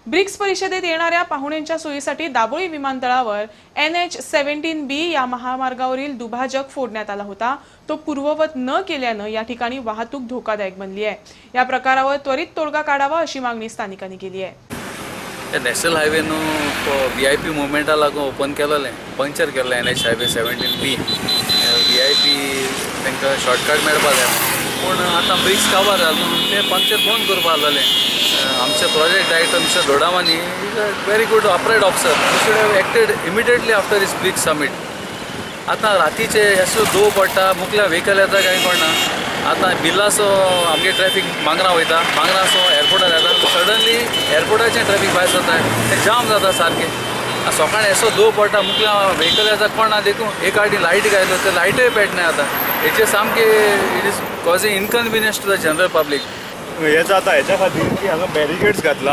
BRICS परिषदेत येणाऱ्या पाहुण्यांच्या सोयीसाठी दाबोळी विमानतळावर NH-17B या महामार्गावरील दुभाजक फोडण्यात आला होता। तो पूर्ववत न केल्याने या ठिकाणी वाहतूक धोकादायक बनली आहे। या प्रकारावर त्वरित तोडगा काढावा अशी मागणी स्थानिकांनी केली आहे। नॅशनल हायवे नो VIP मुवमेंटा लागून ओपन केलेलें पंक्चर केलें NH-17B VIP तांकां शॉर्टकट मेळपा जाय पूण आतां ब्रिक्स काबार जालें म्हणून ते पंक्चर बंद करपा लागलें। आमचे project director mister Dodamani is a very good operate officer, he should have acted immediately after this BRICS summit. आतां रातीचे असो दो पडटा, मुखल्या व्हेकल येता काय कळना। आतां बिल्लासो आमगे ट्रॅफिक मांगरा वयता, मांगरासो एअरपोर्टार येता, सडनली एअरपोर्टाचें ट्रॅफिक भायर जाता, ते जाम जाता सारकें। सकाळीं असो दो पडटा, मुखल्या व्हेकल येता कळना, देखून एक आटी लायट घायलो ते लायटूय पेटना आतां। हेचे सामकें it is causing inconvenience to the general public. हे जाता हेच्या खातीर की हांगा बॅरिकेड्स घातला,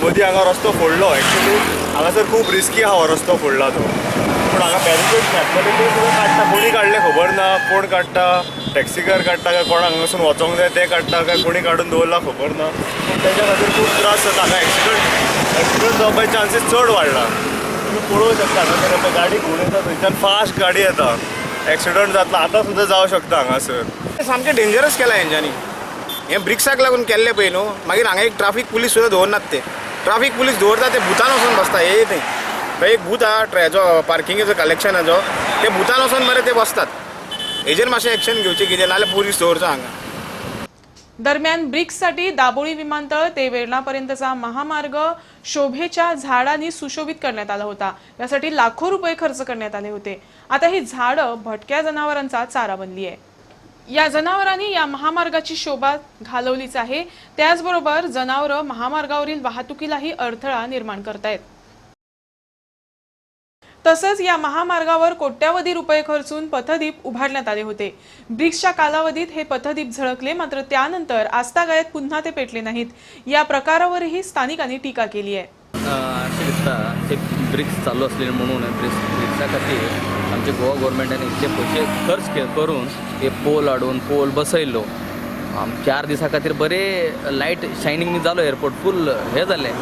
मदीं हांगा रस्तो फोडलो। एक्चुली हांगासर खूब रिस्की आहा हो रस्तो फोडला तो, पूण हांगा बॅरिकेड्स घातलेले ते सुद्दां काडटा, कोणी काडले खबर ना, कोण काडटा, टॅक्सीकार काडटा काय कोणाक हांगासून वचोंक जाय ते काडटा काय कोणी काडून दवरला खबर ना, पूण तेच्या खातीर खूब त्रास जाता। हांगा एक्सिडंट जावपाचे चान्सीस चड वाडला। तुमी पळोवंक शकता हांगासर गाडी घेवन येता, थंयच्यान फास्ट गाडी येता, एक्सिडंट जातलो आतां सुद्दां जावं शकता हांगासर। सामकें डेंजरस केला हेंच्यांनी, हे ब्रिक्साक लागून केल्ले पळय न्हू। मागीर हांगा एक ट्राफीक पुलीस सुद्दां दवरनात ते, ट्राफीक पुलीस दवरता ते भुतान वचून बसता। हे थंय एक भूत आहा हेजो पार्किंगेचो कलेक्शनाचो, ते भुतान वचून मरे ते बसतात। हेजेर मातशें एक्शन घेवचें कितें, नाल्यार पुलीस दवरचो हांगा। दरम्यान ब्रिक्ससाठी दाबोळी विमानतळ ते वेर्णापर्यंतचा महामार्ग शोभेच्या झाडांनी सुशोभित करण्यात आला होता। यासाठी लाखो रुपये खर्च करण्यात आले होते। आता ही झाडं भटक्या जनावरांचा चारा बनली आहे। या जनावरांनी या महामार्गाची शोभा घालवलीच आहे, त्याचबरोबर जनावरं महामार्गावरील वाहतुकीलाही अडथळा निर्माण करतायत। तसंच या महामार्गावर कोट्यावधी रुपये खर्चून पथदीप उभारण्यात आले होते। ब्रिक्सच्या कालावधीत हे पथदीप झळकले, मात्र त्यानंतर आजतागायत पुन्हा ते पेटले नाहीत। या प्रकारावरही स्थानिकांनी टीका केली आहे। अशें दिसता ते ब्रिक्स चालू असलेले म्हणून ब्रिक्सा खातीर आमचे गोवा गव्हर्मेंटान इतले पयशे खर्च करून हे पोल हाडून पोल बसयलो। 4 दिसां खातीर बरे लायट शायनींग जालो, एअरपोर्ट फूल हे जालें।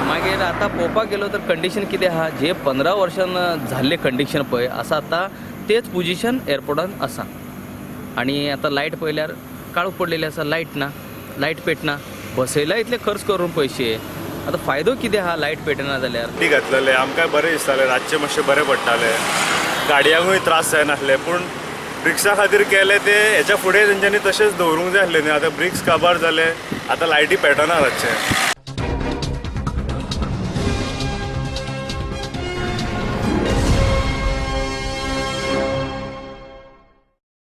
मागीर आतां पळोवपाक गेलो तर कंडिशन कितें आहा, जे 15 वर्षान जाल्ले कंडिशन पळय आसा आतां तेच पोजिशन एअरपोर्टान आसा। आनी आतां लायट पळयल्यार काळोख पडलेली आसा, लायट ना, लायट पेटना। बसयला इतले खर्च करून पयशे, आतां फायदो कितें आहा लायट पेटना जाल्यार। ती घातलेले आमकां बरें दिसतालें, रातचे मातशें बरें पडटालें, गाडयांकूय त्रास जायनासले। पूण ब्रिक्सा खातीर केले ते हेच्या फुडें तेंच्यांनी तशेंच दवरूंक जाय आसलें न्ही। आतां ब्रिक्स काबार जाले, आतां लायटी पेटना रातचे।